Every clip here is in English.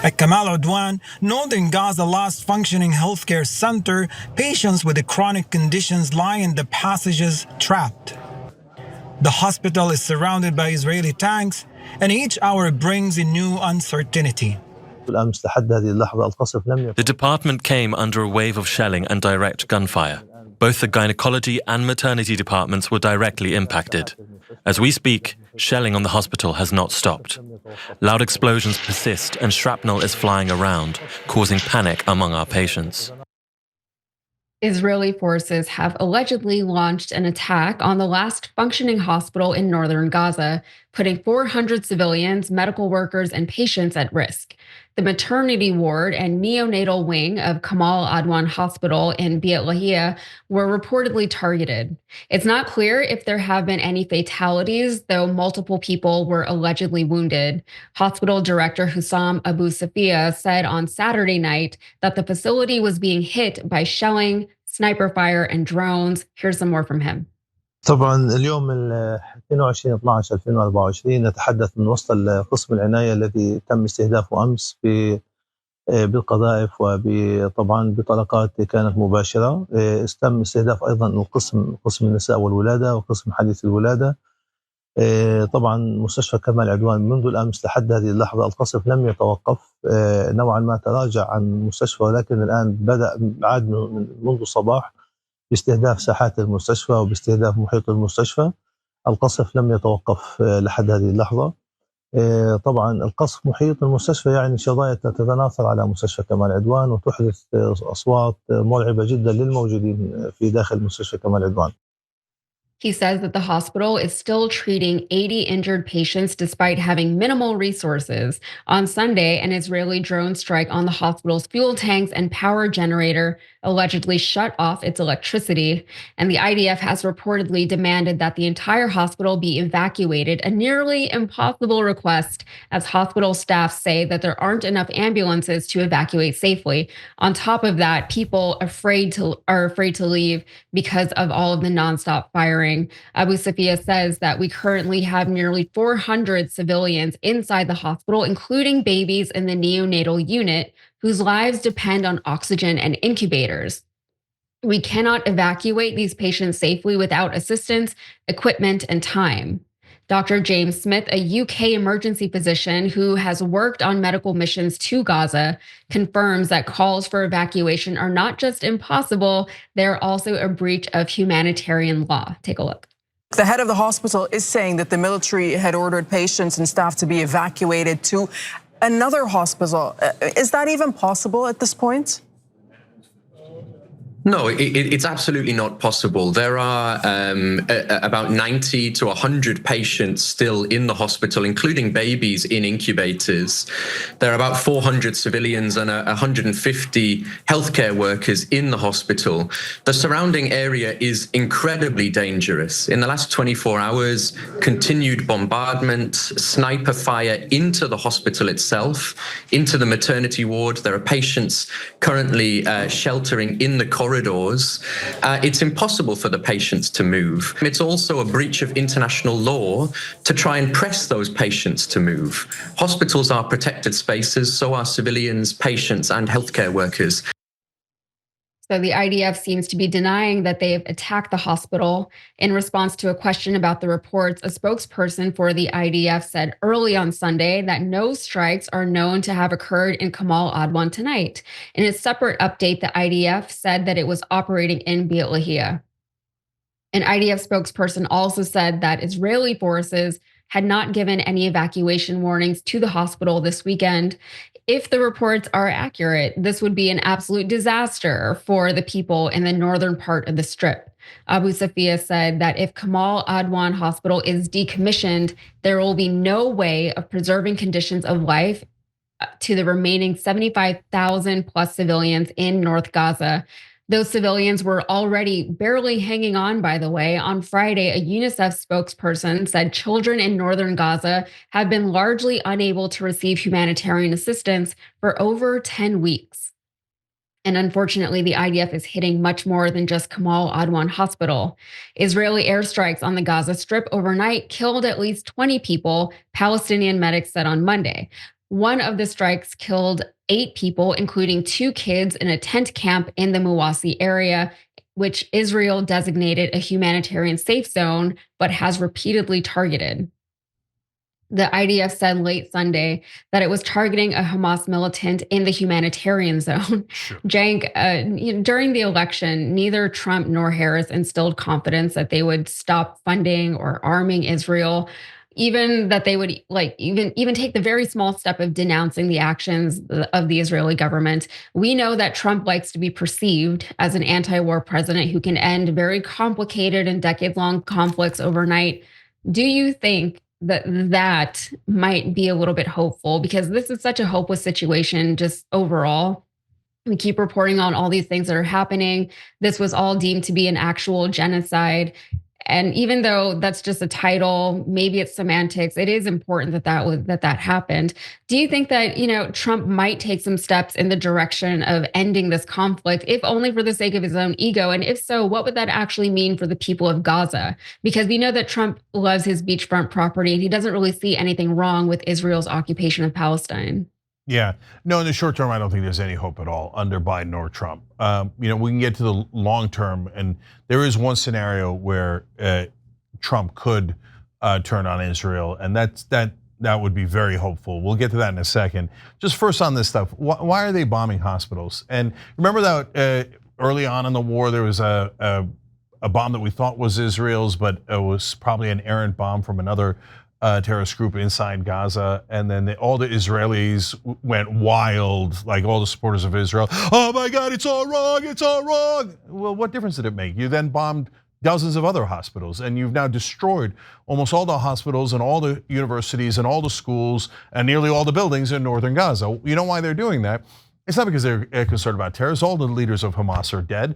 At Kamal Adwan, northern Gaza last functioning healthcare center, patients with chronic conditions lie in the passages trapped. The hospital is surrounded by Israeli tanks, and each hour brings a new uncertainty. The department came under a wave of shelling and direct gunfire. Both the gynecology and maternity departments were directly impacted. As we speak, shelling on the hospital has not stopped. Loud explosions persist and shrapnel is flying around, causing panic among our patients. Israeli forces have allegedly launched an attack on the last functioning hospital in northern Gaza, putting 400 civilians, medical workers, and patients at risk. The maternity ward and neonatal wing of Kamal Adwan Hospital in Beit Lahia were reportedly targeted. It's not clear if there have been any fatalities, though multiple people were allegedly wounded. Hospital director Hussam Abu Safia said on Saturday night that the facility was being hit by shelling, sniper fire, and drones. Here's some more from him. طبعا اليوم 22/12/2024 نتحدث من وسط قسم العناية الذي تم استهدافه أمس بالقذائف وطبعا بطلقات كانت مباشرة. تم استهداف أيضا قسم النساء والولادة وقسم حديث الولادة. طبعا مستشفى كمال عدوان منذ الأمس لحد هذه اللحظة القصف لم يتوقف، نوعا ما تراجع عن المستشفى، ولكن الآن بدأ عاد منذ الصباح باستهداف ساحات المستشفى وباستهداف محيط المستشفى. القصف لم يتوقف لحد هذه اللحظة. طبعا القصف محيط المستشفى يعني شظايا تتناثر على مستشفى كمال عدوان وتحدث أصوات مرعبة جدا للموجودين في داخل مستشفى كمال عدوان. He says that the hospital is still treating 80 injured patients despite having minimal resources. On Sunday, an Israeli drone strike on the hospital's fuel tanks and power generator allegedly shut off its electricity. And the IDF has reportedly demanded that the entire hospital be evacuated, a nearly impossible request, as hospital staff say that there aren't enough ambulances to evacuate safely. On top of that, people are afraid to leave because of all of the nonstop firing. Abu Safia says that we currently have nearly 400 civilians inside the hospital, including babies in the neonatal unit, whose lives depend on oxygen and incubators. We cannot evacuate these patients safely without assistance, equipment, and time. Dr. James Smith, a UK emergency physician who has worked on medical missions to Gaza, confirms that calls for evacuation are not just impossible, they're also a breach of humanitarian law. Take a look. The head of the hospital is saying that the military had ordered patients and staff to be evacuated to another hospital. Is that even possible at this point? No, it's absolutely not possible. There are about 90 to 100 patients still in the hospital, including babies in incubators. There are about 400 civilians and 150 healthcare workers in the hospital. The surrounding area is incredibly dangerous. In the last 24 hours, continued bombardment, sniper fire into the hospital itself, into the maternity ward. There are patients currently sheltering in the corridors. It's impossible for the patients to move. It's also a breach of international law to try and press those patients to move. Hospitals are protected spaces, so are civilians, patients, and healthcare workers. So the IDF seems to be denying that they have attacked the hospital. In response to a question about the reports, a spokesperson for the IDF said early on Sunday that no strikes are known to have occurred in Kamal Adwan tonight. In a separate update, the IDF said that it was operating in Beit Lahia. An IDF spokesperson also said that Israeli forces had not given any evacuation warnings to the hospital this weekend. If the reports are accurate, this would be an absolute disaster for the people in the northern part of the Strip. Abu Safia said that if Kamal Adwan Hospital is decommissioned, there will be no way of preserving conditions of life to the remaining 75,000 plus civilians in North Gaza. Those civilians were already barely hanging on, by the way. On Friday, a UNICEF spokesperson said children in northern Gaza have been largely unable to receive humanitarian assistance for over 10 weeks. And unfortunately, the IDF is hitting much more than just Kamal Adwan Hospital. Israeli airstrikes on the Gaza Strip overnight killed at least 20 people, Palestinian medics said on Monday. One of the strikes killed 8 people, including 2 kids, in a tent camp in the Mawasi area, which Israel designated a humanitarian safe zone, but has repeatedly targeted. The IDF said late Sunday that it was targeting a Hamas militant in the humanitarian zone. Sure. Cenk, during the election, neither Trump nor Harris instilled confidence that they would stop funding or arming Israel, even that they would even take the very small step of denouncing the actions of the Israeli government. We know that Trump likes to be perceived as an anti-war president who can end very complicated and decade-long conflicts overnight. Do you think that might be a little bit hopeful, because this is such a hopeless situation just overall? We keep reporting on all these things that are happening. This was all deemed to be an actual genocide. And even though that's just a title, maybe it's semantics, it is important that happened. Do you think that, Trump might take some steps in the direction of ending this conflict, if only for the sake of his own ego? And if so, what would that actually mean for the people of Gaza? Because we know that Trump loves his beachfront property and he doesn't really see anything wrong with Israel's occupation of Palestine. Yeah, no, in the short term, I don't think there's any hope at all under Biden or Trump. We can get to the long term, and there is one scenario where Trump could turn on Israel, and that would be very hopeful. We'll get to that in a second. Just first on this stuff, why are they bombing hospitals? And remember that early on in the war, there was a bomb that we thought was Israel's, but it was probably an errant bomb from another terrorist group inside Gaza, and then all the Israelis went wild, like all the supporters of Israel. Oh my God, it's all wrong, it's all wrong. Well, what difference did it make? You then bombed dozens of other hospitals, and you've now destroyed almost all the hospitals and all the universities and all the schools and nearly all the buildings in northern Gaza. You know why they're doing that? It's not because they're concerned about terrorists. All the leaders of Hamas are dead.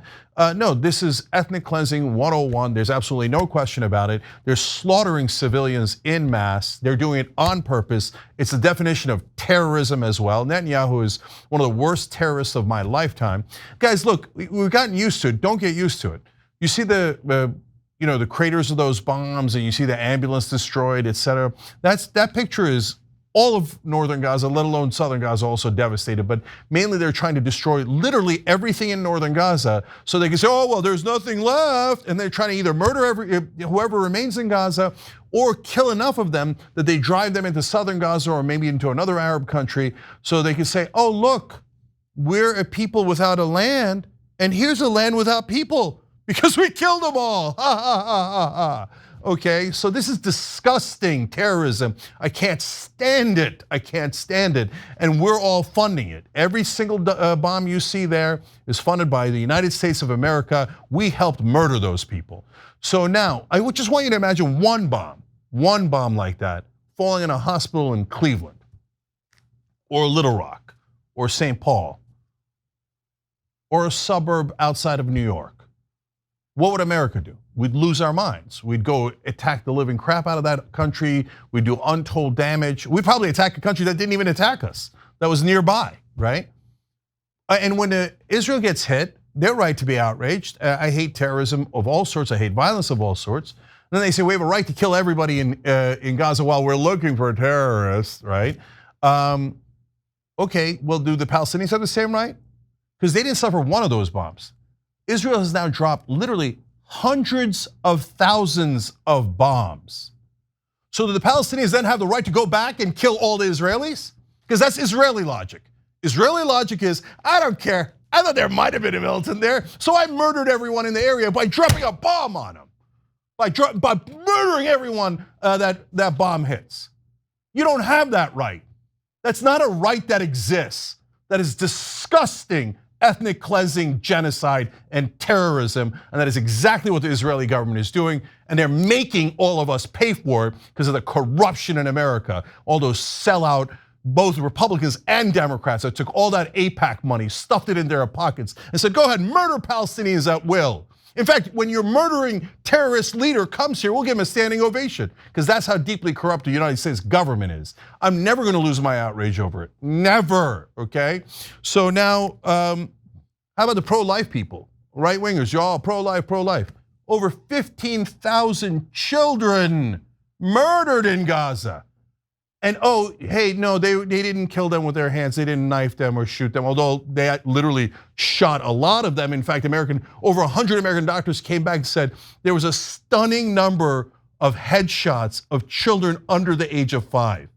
No, this is ethnic cleansing 101. There's absolutely no question about it. They're slaughtering civilians in mass. They're doing it on purpose. It's the definition of terrorism as well. Netanyahu is one of the worst terrorists of my lifetime. Guys, look, we've gotten used to it. Don't get used to it. You see the craters of those bombs, and you see the ambulance destroyed, etc. That picture is all of northern Gaza, let alone southern Gaza, also devastated. But mainly they're trying to destroy literally everything in northern Gaza so they can say, oh, well, there's nothing left. And they're trying to either murder whoever remains in Gaza or kill enough of them that they drive them into southern Gaza or maybe into another Arab country so they can say, oh, look, we're a people without a land, and here's a land without people because we killed them all. Ha, ha, ha, ha, ha. Okay, so this is disgusting terrorism. I can't stand it. I can't stand it. And we're all funding it. Every single bomb you see there is funded by the United States of America. We helped murder those people. So now, I just want you to imagine one bomb like that falling in a hospital in Cleveland or Little Rock or St. Paul or a suburb outside of New York. What would America do? We'd lose our minds. We'd go attack the living crap out of that country. We'd do untold damage. We'd probably attack a country that didn't even attack us, that was nearby, right? And when Israel gets hit, they're right to be outraged. I hate terrorism of all sorts. I hate violence of all sorts. And then they say we have a right to kill everybody in Gaza while we're looking for terrorists, right? Okay, well, do the Palestinians have the same right? Because they didn't suffer one of those bombs. Israel has now dropped literally hundreds of thousands of bombs. So do the Palestinians then have the right to go back and kill all the Israelis? Because that's Israeli logic. Israeli logic is, I don't care. I thought there might have been a militant there, so I murdered everyone in the area by dropping a bomb on them, by murdering everyone that bomb hits. You don't have that right. That's not a right that exists. That is disgusting ethnic cleansing, genocide, and terrorism, and that is exactly what the Israeli government is doing, and they're making all of us pay for it because of the corruption in America. All those sellout, both Republicans and Democrats that took all that AIPAC money, stuffed it in their pockets, and said, go ahead, murder Palestinians at will. In fact, when your murdering terrorist leader comes here, we'll give him a standing ovation, because that's how deeply corrupt the United States government is. I'm never gonna lose my outrage over it, never, okay? So now, how about the pro-life people? Right-wingers, y'all, pro-life, pro-life. Over 15,000 children murdered in Gaza. And hey, no, they didn't kill them with their hands. They didn't knife them or shoot them, although they literally shot a lot of them. In fact, over 100 American doctors came back and said there was a stunning number of headshots of children under the age of 5.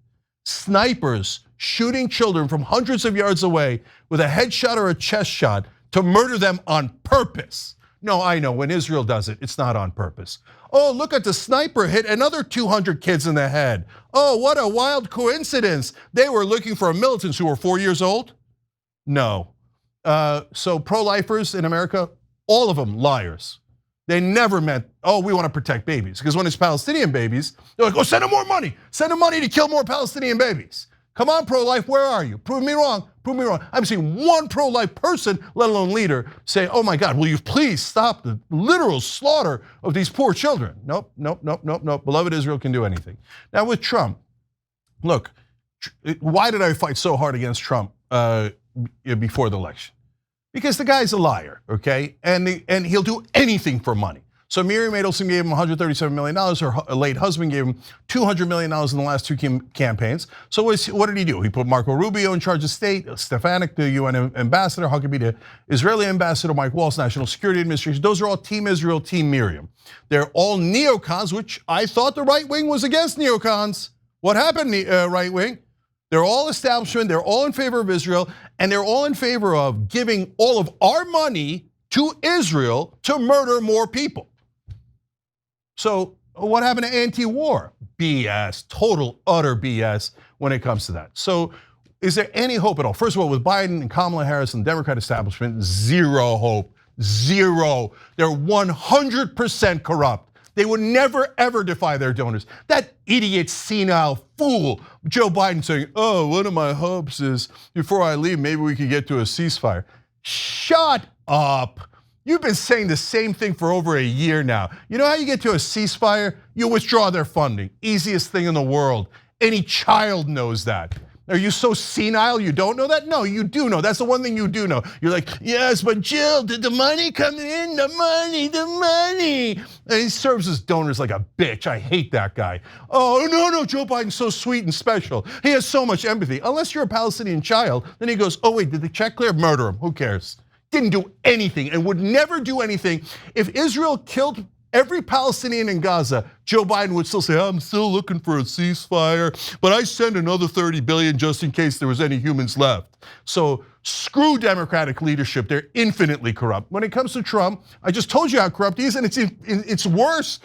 Snipers shooting children from hundreds of yards away with a headshot or a chest shot to murder them on purpose. No, I know, when Israel does it, it's not on purpose. Oh, look at the sniper hit another 200 kids in the head. Oh, what a wild coincidence. They were looking for militants who were 4 years old? No. So pro-lifers in America, all of them liars. They never meant, we want to protect babies. Because when it's Palestinian babies, they're like, send them more money. Send them money to kill more Palestinian babies. Come on, pro-life, where are you? Prove me wrong, prove me wrong. I haven't seen one pro-life person, let alone leader, say, oh my God, will you please stop the literal slaughter of these poor children? Nope. Beloved Israel can do anything. Now with Trump, look, why did I fight so hard against Trump before the election? Because the guy's a liar, okay? And he'll do anything for money. So Miriam Adelson gave him $137 million. Her late husband gave him $200 million in the last 2 campaigns. So what did he do? He put Marco Rubio in charge of state, Stefanik, the UN ambassador, Huckabee, the Israeli ambassador, Mike Waltz, National Security Administration. Those are all Team Israel, Team Miriam. They're all neocons, which I thought the right wing was against neocons. What happened, right wing? They're all establishment, they're all in favor of Israel, and they're all in favor of giving all of our money to Israel to murder more people. So what happened to anti-war? BS, total, utter BS when it comes to that. So is there any hope at all? First of all, with Biden and Kamala Harris and the Democrat establishment, zero hope, zero. They're 100% corrupt. They would never, ever defy their donors. That idiot, senile fool, Joe Biden saying, one of my hopes is before I leave, maybe we could get to a ceasefire. Shut up. You've been saying the same thing for over a year now. You know how you get to a ceasefire? You withdraw their funding. Easiest thing in the world. Any child knows that. Are you so senile you don't know that? No, you do know. That's the one thing you do know. You're like, yes, but Jill, did the money come in? The money. And he serves his donors like a bitch. I hate that guy. Oh, no, Joe Biden's so sweet and special. He has so much empathy. Unless you're a Palestinian child, then he goes, oh wait, did the check clear? Murder him, who cares? Didn't do anything and would never do anything. If Israel killed every Palestinian in Gaza, Joe Biden would still say, I'm still looking for a ceasefire, but I sent another 30 billion just in case there was any humans left. So screw Democratic leadership, they're infinitely corrupt. When it comes to Trump, I just told you how corrupt he is, and it's worse.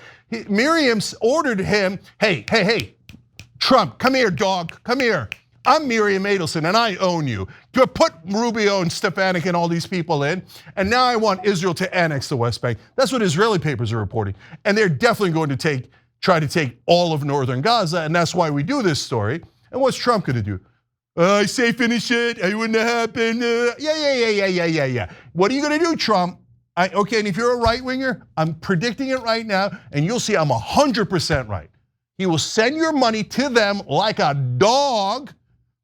Miriam's ordered him, hey, Trump, come here, dog, come here. I'm Miriam Adelson and I own you. You put Rubio and Stefanik and all these people in, and now I want Israel to annex the West Bank. That's what Israeli papers are reporting. And they're definitely going to try to take all of northern Gaza, and that's why we do this story. And what's Trump gonna do? I say finish it, it wouldn't have happened. Yeah. What are you gonna do, Trump? Okay, and if you're a right winger, I'm predicting it right now, and you'll see I'm 100% right. He will send your money to them like a dog,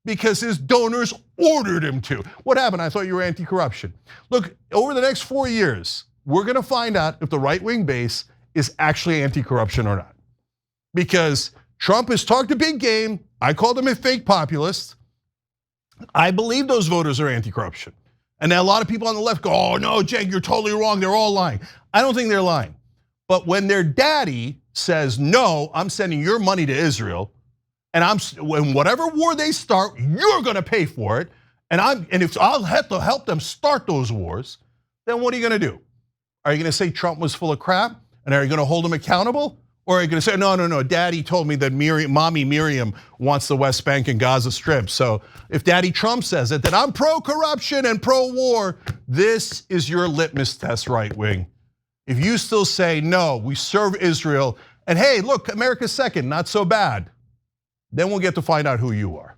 because his donors ordered him to. What happened? I thought you were anti-corruption. Look, over the next 4 years, we're gonna find out if the right-wing base is actually anti-corruption or not. Because Trump has talked a big game. I called him a fake populist. I believe those voters are anti-corruption. And now a lot of people on the left go, oh no, Cenk, you're totally wrong, they're all lying. I don't think they're lying. But when their daddy says, no, I'm sending your money to Israel, and when whatever war they start, you're gonna pay for it. And if I'll have to help them start those wars, then what are you gonna do? Are you gonna say Trump was full of crap? And are you gonna hold him accountable? Or are you gonna say, no, daddy told me that mommy Miriam wants the West Bank and Gaza Strip. So if daddy Trump says it, then I'm pro-corruption and pro-war. This is your litmus test, right wing. If you still say, no, we serve Israel, and hey, look, America's second, not so bad. Then we'll get to find out who you are.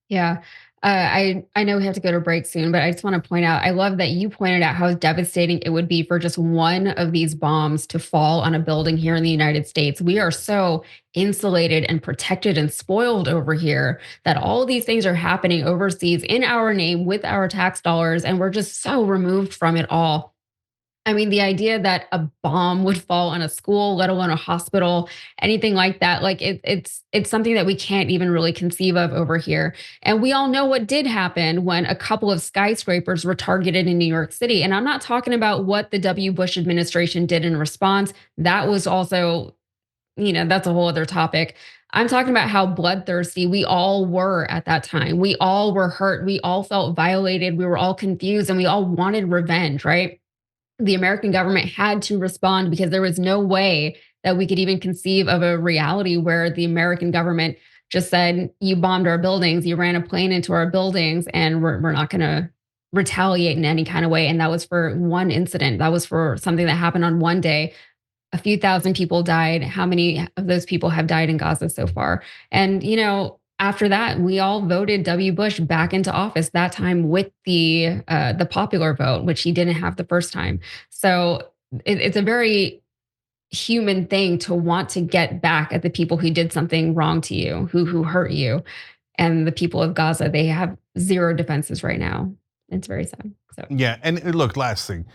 Yeah, I know we have to go to break soon, but I just want to point out, I love that you pointed out how devastating it would be for just one of these bombs to fall on a building here in the United States. We are so insulated and protected and spoiled over here that all of these things are happening overseas in our name with our tax dollars, and we're just so removed from it all. I mean, the idea that a bomb would fall on a school, let alone a hospital, anything like that, like it's something that we can't even really conceive of over here. And we all know what did happen when a couple of skyscrapers were targeted in New York City. And I'm not talking about what the W. Bush administration did in response. That was also, that's a whole other topic. I'm talking about how bloodthirsty we all were at that time. We all were hurt. We all felt violated. We were all confused and we all wanted revenge, right? The American government had to respond because there was no way that we could even conceive of a reality where the American government just said, you bombed our buildings, you ran a plane into our buildings, and we're not going to retaliate in any kind of way. And that was for one incident. That was for something that happened on one day. A few thousand people died. How many of those people have died in Gaza so far? And, after that, we all voted W. Bush back into office, that time with the popular vote, which he didn't have the first time. So it's a very human thing to want to get back at the people who did something wrong to you, who hurt you. And the people of Gaza, they have zero defenses right now. It's very sad. So yeah, and look, last thing.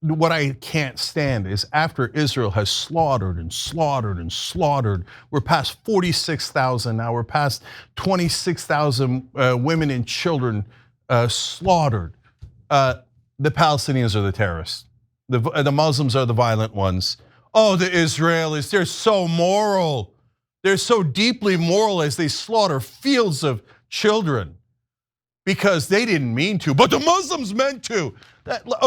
What I can't stand is after Israel has slaughtered and slaughtered and slaughtered, we're past 46,000 now, we're past 26,000 women and children slaughtered. The Palestinians are the terrorists. The Muslims are the violent ones. Oh, the Israelis, they're so moral. They're so deeply moral as they slaughter fields of children because they didn't mean to, but the Muslims meant to.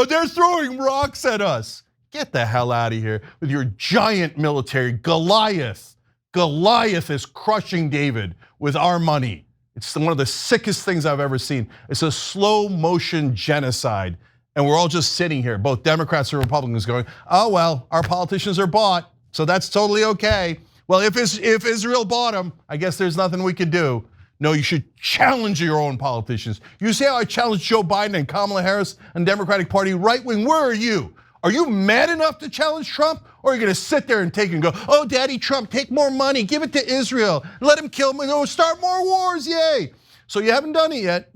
They're throwing rocks at us. Get the hell out of here with your giant military. Goliath is crushing David with our money. It's one of the sickest things I've ever seen. It's a slow motion genocide. And we're all just sitting here, both Democrats and Republicans going, oh, well, our politicians are bought, so that's totally okay. Well, if Israel bought them, I guess there's nothing we could do. No, you should challenge your own politicians. You see how I challenged Joe Biden and Kamala Harris and Democratic Party right wing? Where are you? Are you mad enough to challenge Trump? Or are you gonna sit there and take and go, oh, Daddy Trump, take more money, give it to Israel, let him kill me, start more wars, yay. So you haven't done it yet.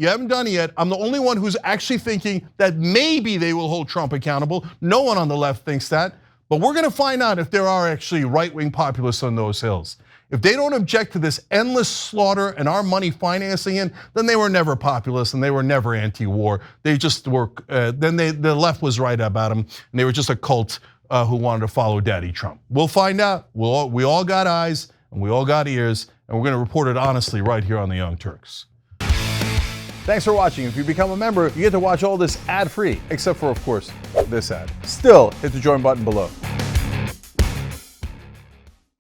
I'm the only one who's actually thinking that maybe they will hold Trump accountable. No one on the left thinks that. But we're gonna find out if there are actually right-wing populists on those hills. If they don't object to this endless slaughter and our money financing it, then they were never populist and they were never anti-war. They just were, the left was right about them and they were just a cult who wanted to follow Daddy Trump. We'll find out. We all got eyes and we all got ears and we're gonna report it honestly right here on the Young Turks. Thanks for watching. If you become a member, you get to watch all this ad-free, except for, of course, this ad. Still, hit the join button below.